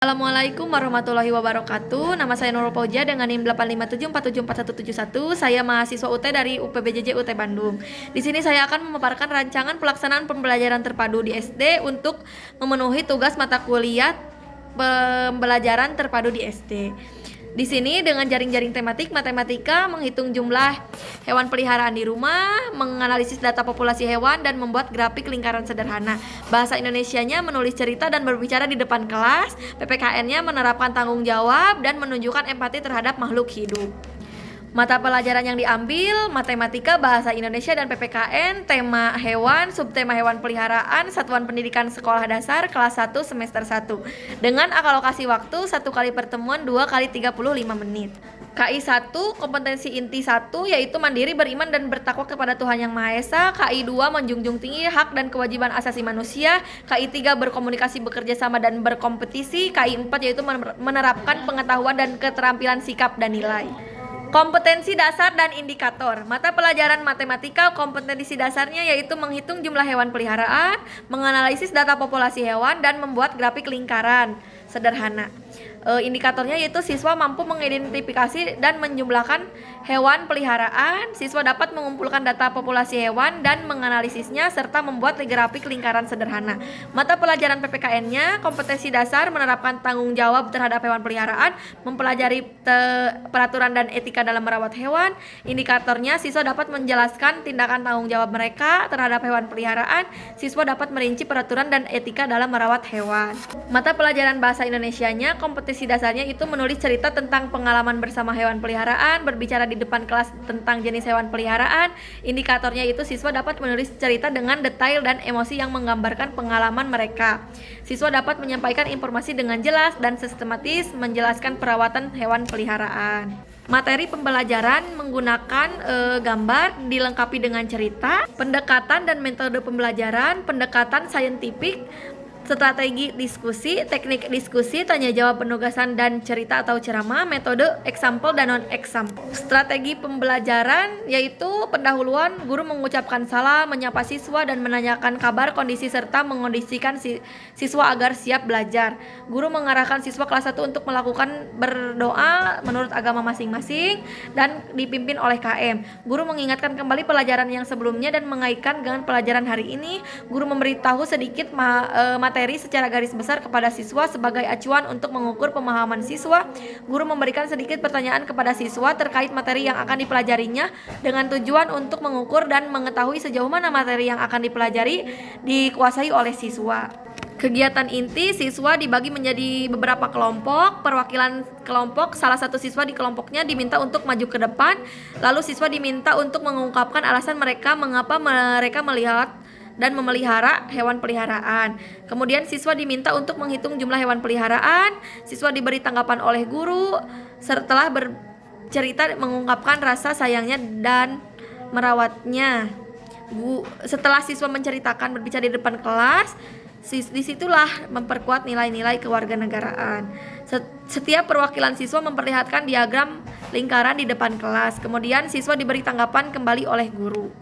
Assalamualaikum warahmatullahi wabarakatuh. Nama saya Nurul Pauja dengan NIM 857474171. Saya mahasiswa UT dari UPBJJ UT Bandung. Di sini saya akan memaparkan rancangan pelaksanaan pembelajaran terpadu di SD untuk memenuhi tugas mata kuliah pembelajaran terpadu di SD. Di sini dengan jaring-jaring tematik matematika, menghitung jumlah hewan peliharaan di rumah, menganalisis data populasi hewan, dan membuat grafik lingkaran sederhana. Bahasa Indonesianya menulis cerita dan berbicara di depan kelas. PPKN-nya menerapkan tanggung jawab dan menunjukkan empati terhadap makhluk hidup. Mata pelajaran yang diambil, matematika, bahasa Indonesia, dan PPKN, tema hewan, subtema hewan peliharaan, satuan pendidikan sekolah dasar, kelas 1, semester 1. Dengan alokasi waktu 1 kali pertemuan 2 kali 35 menit. KI 1, kompetensi inti 1, yaitu mandiri, beriman, dan bertakwa kepada Tuhan Yang Maha Esa. KI 2, menjunjung tinggi hak dan kewajiban asasi manusia. KI 3, berkomunikasi, bekerja sama, dan berkompetisi. KI 4, yaitu menerapkan pengetahuan dan keterampilan sikap dan nilai. Kompetensi dasar dan indikator. Mata pelajaran matematika, kompetensi dasarnya yaitu menghitung jumlah hewan peliharaan, menganalisis data populasi hewan, dan membuat grafik lingkaran sederhana. Indikatornya yaitu siswa mampu mengidentifikasi dan menjumlahkan hewan peliharaan. Siswa dapat mengumpulkan data populasi hewan dan menganalisisnya serta membuat grafik lingkaran sederhana. Mata pelajaran PPKN-nya, kompetensi dasar, menerapkan tanggung jawab terhadap hewan peliharaan, mempelajari peraturan dan etika dalam merawat hewan. Indikatornya, siswa dapat menjelaskan tindakan tanggung jawab mereka terhadap hewan peliharaan. Siswa dapat merinci peraturan dan etika dalam merawat hewan. Mata pelajaran bahasa Indonesianya, kompetensi dasarnya itu menulis cerita tentang pengalaman bersama hewan peliharaan, berbicara di depan kelas tentang jenis hewan peliharaan. Indikatornya itu siswa dapat menulis cerita dengan detail dan emosi yang menggambarkan pengalaman mereka. Siswa dapat menyampaikan informasi dengan jelas dan sistematis, menjelaskan perawatan hewan peliharaan. Materi pembelajaran menggunakan gambar dilengkapi dengan cerita, pendekatan dan metode pembelajaran, pendekatan saintifik, strategi diskusi, teknik diskusi, tanya jawab, penugasan, dan cerita atau ceramah, metode example dan non-example. Strategi pembelajaran yaitu pendahuluan, guru mengucapkan salam, menyapa siswa, dan menanyakan kabar, kondisi, serta mengondisikan siswa agar siap belajar. Guru mengarahkan siswa kelas 1 untuk melakukan berdoa menurut agama masing-masing dan dipimpin oleh KM. Guru mengingatkan kembali pelajaran yang sebelumnya dan mengaitkan dengan pelajaran hari ini. Guru memberitahu sedikit materi secara garis besar kepada siswa sebagai acuan untuk mengukur pemahaman siswa. Guru memberikan sedikit pertanyaan kepada siswa terkait materi yang akan dipelajarinya dengan tujuan untuk mengukur dan mengetahui sejauh mana materi yang akan dipelajari dikuasai oleh siswa. Kegiatan inti, siswa dibagi menjadi beberapa kelompok. Perwakilan kelompok, salah satu siswa di kelompoknya diminta untuk maju ke depan. Lalu siswa diminta untuk mengungkapkan alasan mereka mengapa mereka melihat dan memelihara hewan peliharaan. Kemudian siswa diminta untuk menghitung jumlah hewan peliharaan. Siswa diberi tanggapan oleh guru setelah bercerita mengungkapkan rasa sayangnya dan merawatnya. Setelah siswa menceritakan berbicara di depan kelas, disitulah memperkuat nilai-nilai kewarganegaraan. Setiap perwakilan siswa memperlihatkan diagram lingkaran di depan kelas. Kemudian siswa diberi tanggapan kembali oleh guru.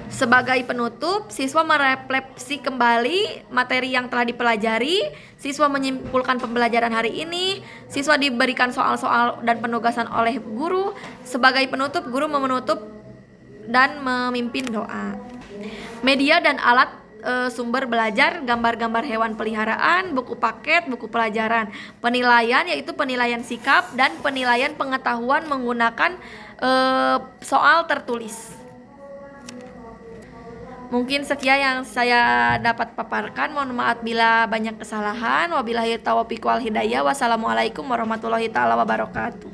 Sebagai penutup, siswa merefleksi kembali materi yang telah dipelajari. Siswa menyimpulkan pembelajaran hari ini. Siswa diberikan soal-soal dan penugasan oleh guru. Sebagai penutup, guru menutup dan memimpin doa. Media dan alat sumber belajar, gambar-gambar hewan peliharaan, buku paket, buku pelajaran. Penilaian yaitu penilaian sikap dan penilaian pengetahuan menggunakan soal tertulis. Mungkin sekian yang saya dapat paparkan. Mohon maaf bila banyak kesalahan. Wabillahi taufiq wal hidayah. Wassalamualaikum warahmatullahi taala wabarakatuh.